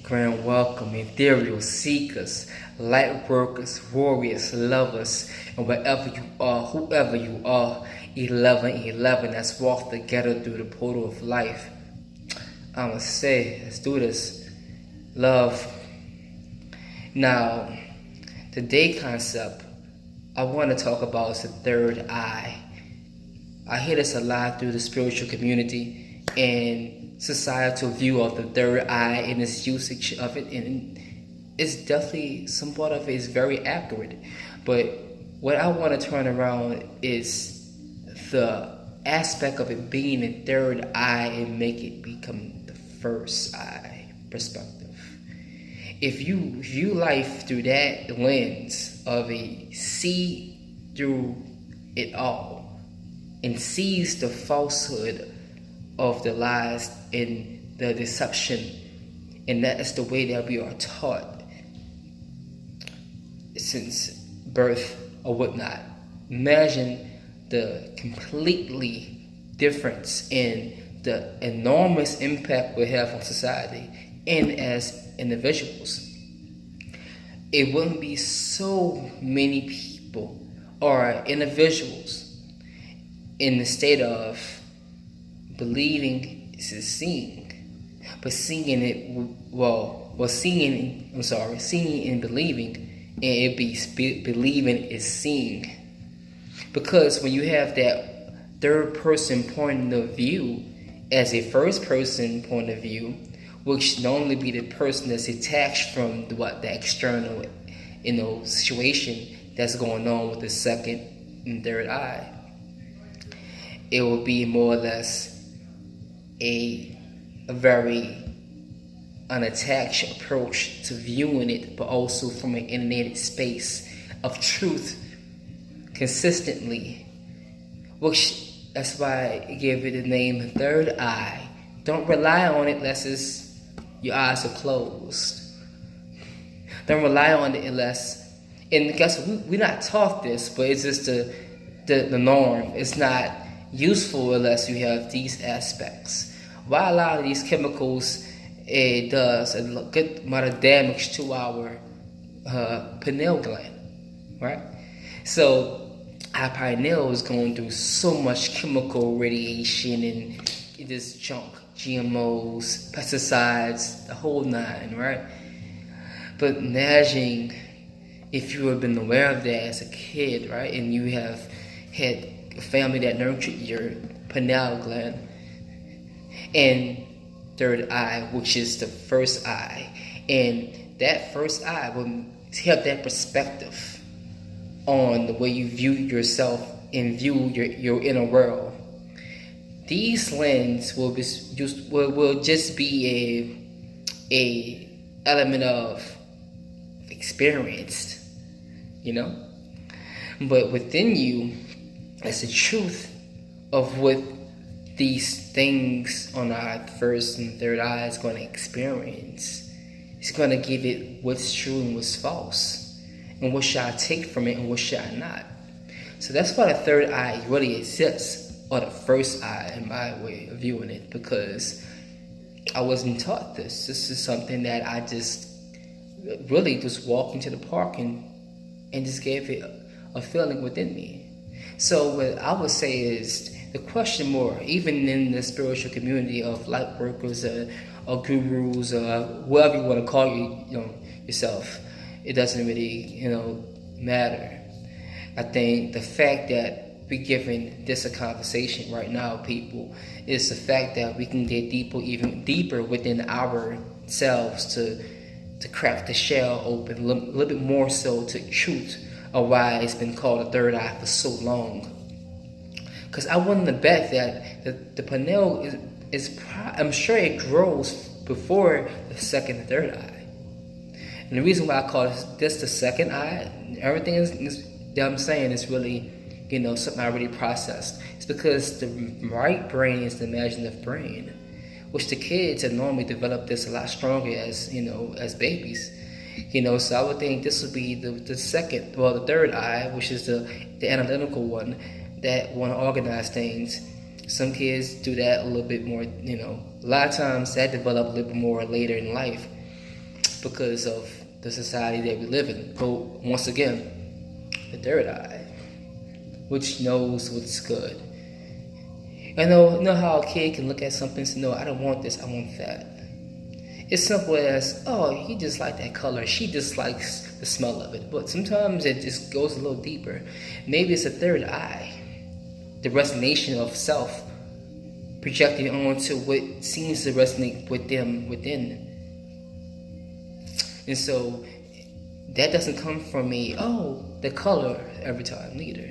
Grand welcome, ethereal seekers, light workers, warriors, lovers, and wherever you are, whoever you are, 1111, let's walk together through the portal of life. I'ma say, let's do this. Love. Now, today's concept I want to talk about is the third eye. I hear this a lot through the spiritual community and societal view of the third eye and its usage of it, and it's definitely somewhat of it is very accurate. But what I want to turn around is the aspect of it being the third eye and make it become the first eye perspective. If you view life through that lens of a see through it all and sees the falsehood of the lies and the deception, and that is the way that we are taught since birth or whatnot. Imagine the completely difference in the enormous impact we have on society and as individuals. It wouldn't be so many people or individuals in the state of believing is seeing, but seeing it, seeing and believing, and it be believing is seeing. Because when you have that third person point of view as a first person point of view, which normally be the person that's detached from the external, situation that's going on with the second and third eye, it will be more or less a very unattached approach to viewing it, but also from an inundated space of truth consistently, which that's why I give it the name third eye. Don't rely on it unless your eyes are closed. Don't rely on it unless, and guess we're not taught this, but it's just the norm. It's not useful unless you have these aspects. Why a lot of these chemicals, it does a good amount of damage to our pineal gland, right? So our pineal is going through so much chemical radiation and this junk, GMOs, pesticides, the whole nine, right? But imagine if you have been aware of that as a kid, right? And you have had a family that nurtured your pineal gland and third eye, which is the first eye. And that first eye will have that perspective on the way you view yourself and view your inner world. These lenses will just be a element of experienced, but within you, it's the truth of what these things on our first and third eye is going to experience. It's going to give it what's true and what's false, and what should I take from it and what should I not. So that's why the third eye really exists, or the first eye in my way of viewing it, because I wasn't taught this. This is something that I just really just walked into the park and just gave it a feeling within me. So what I would say is the question more, even in the spiritual community of light workers or gurus or whatever you want to call yourself, it doesn't really matter. I think the fact that we're giving this a conversation right now, people, is the fact that we can get even deeper within ourselves to crack the shell open a little bit more so to truth of why it's been called a third eye for so long. Because I wouldn't have bet that the pineal I'm sure it grows before the second and third eye. And the reason why I call this the second eye, everything that I'm saying is really, something I already processed. It's because the right brain is the imaginative brain, which the kids have normally developed this a lot stronger as babies. So I would think this would be the third eye, which is the analytical one that want to organize things. Some kids do that a little bit more, a lot of times that develop a little bit more later in life. because of the society that we live in. But once again, the third eye, which knows what's good. I know how a kid can look at something and say, no, I don't want this, I want that. It's simple as, oh, he just likes that color, she just likes the smell of it. But sometimes it just goes a little deeper. Maybe it's a third eye, the resonation of self projecting onto what seems to resonate with them within. And so that doesn't come from the color every time neither.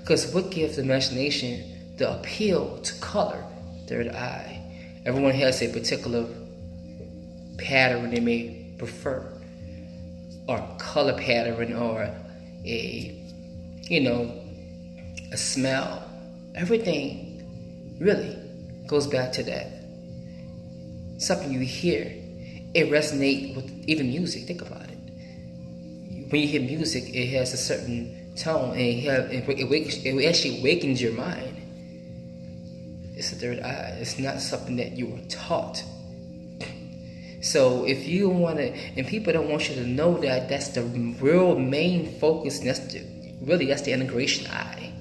Because what gives the imagination the appeal to color? Third eye. Everyone has a particular pattern they may prefer, or color pattern, or a smell. Everything really goes back to that. Something you hear, it resonates with even music. Think about it. When you hear music, it has a certain tone, and it actually awakens your mind. It's the third eye. It's not something that you were taught. So if you want to, and people don't want you to know that that's the real main focus, and that's the integration eye.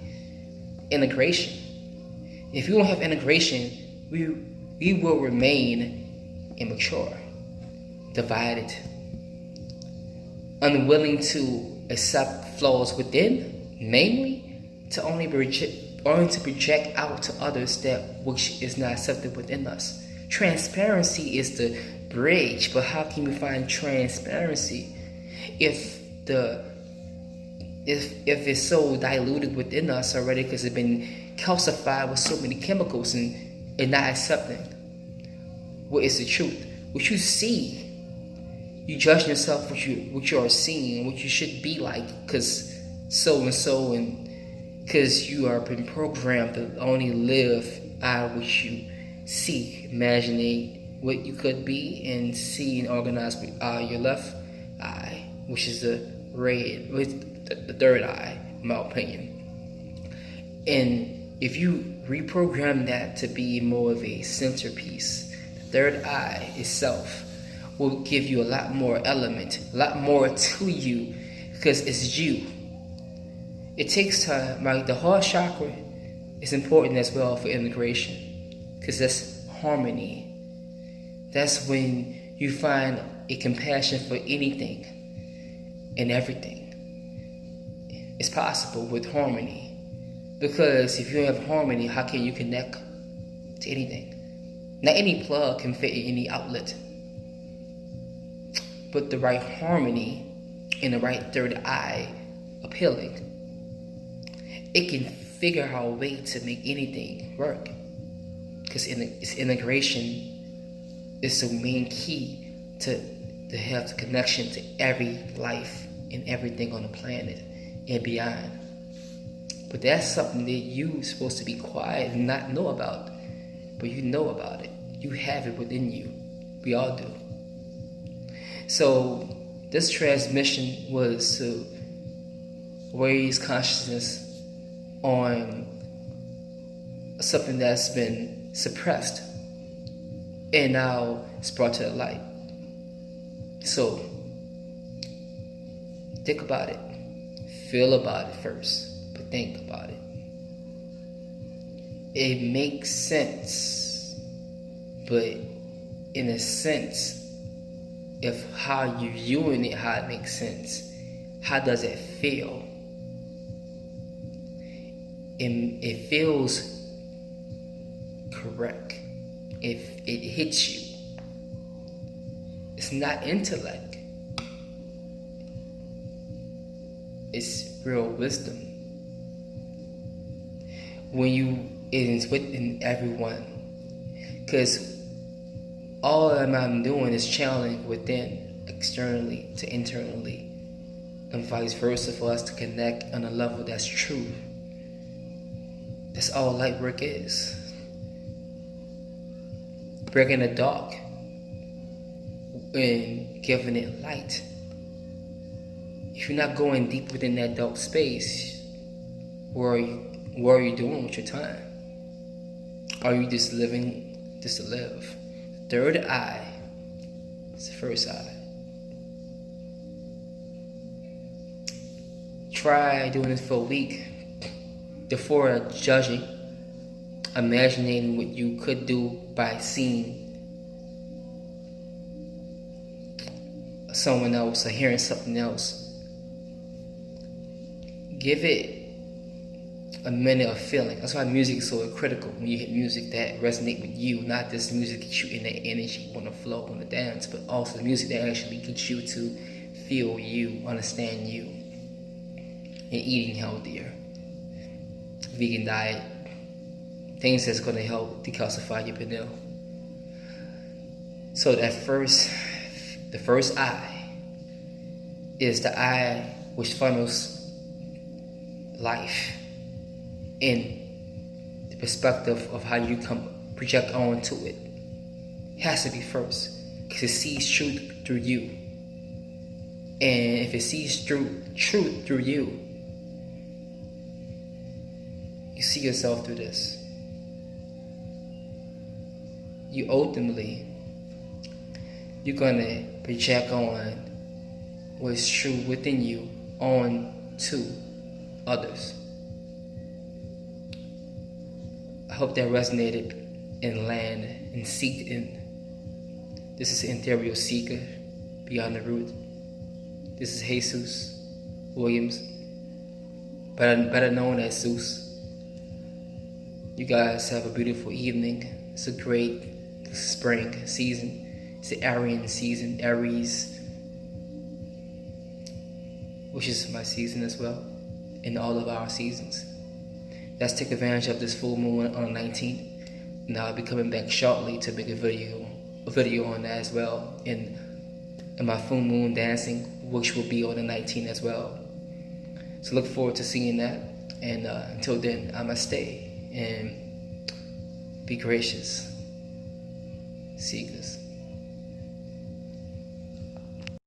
Integration. If you don't have integration, we will remain immature, divided, unwilling to accept flaws within, namely to only project out to others that which is not accepted within us. Transparency is the bridge, but how can we find transparency if it's so diluted within us already because it's been calcified with so many chemicals and not accepting what is the truth? What you see, you judge yourself what you are seeing, what you should be like, because so and so, and because you are been programmed to only live out of what you see, imagining what you could be, and see and organize with your left eye, which is the third eye, in my opinion. And if you reprogram that to be more of a centerpiece, the third eye itself will give you a lot more element, a lot more to you, because it's you. It takes time, right? The heart chakra is important as well for integration, because that's harmony. That's when you find a compassion for anything and everything. It's possible with harmony, because if you have harmony, how can you connect to anything? Not any plug can fit in any outlet, but the right harmony and the right third eye appealing, it can figure out a way to make anything work, because its integration is the main key to have the connection to every life and everything on the planet and beyond. But that's something that you're supposed to be quiet and not know about, but you know about it. You have it within you. We all do. So this transmission was to raise consciousness on something that's been suppressed, and now it's brought to the light. So think about it, feel about it first, but think about it. It makes sense, but in a sense, if how you're viewing it, how it makes sense, how does it feel? It feels correct if it hits you. It's not intellect, it's real wisdom. When it is within everyone, because all I'm doing is channeling within, externally to internally, and vice versa, for us to connect on a level that's true. That's all light work is. Breaking the dark and giving it light. If you're not going deep within that dark space, what are you doing with your time? Are you just living just to live? Third eye is the first eye. try doing this for a week before judging, imagining what you could do by seeing someone else or hearing something else. Give it a minute of feeling. That's why music is so critical. When you hit music that resonate with you, not just music that you in that energy, want to flow, want to dance, but also the music that actually gets you to feel you, understand you, and eating healthier. Vegan diet, things that's going to help decalcify your pineal. So the first eye is the eye which funnels life in the perspective of how you project onto it. It has to be first, because it sees truth through you. And if it sees truth through you, you see yourself through this. You're gonna project on what's true within you on to others. I hope that resonated and land and seeked in. This is Interior Seeker, Beyond the Root. This is Jesus Williams, better known as Zeus. You guys have a beautiful evening. It's a great spring season. It's the Aryan season, Aries, which is my season as well, in all of our seasons. Let's take advantage of this full moon on the 19th. And I'll be coming back shortly to make a video on that as well, in my full moon dancing, which will be on the 19th as well. So look forward to seeing that. And until then, I must stay and be gracious. Seekers.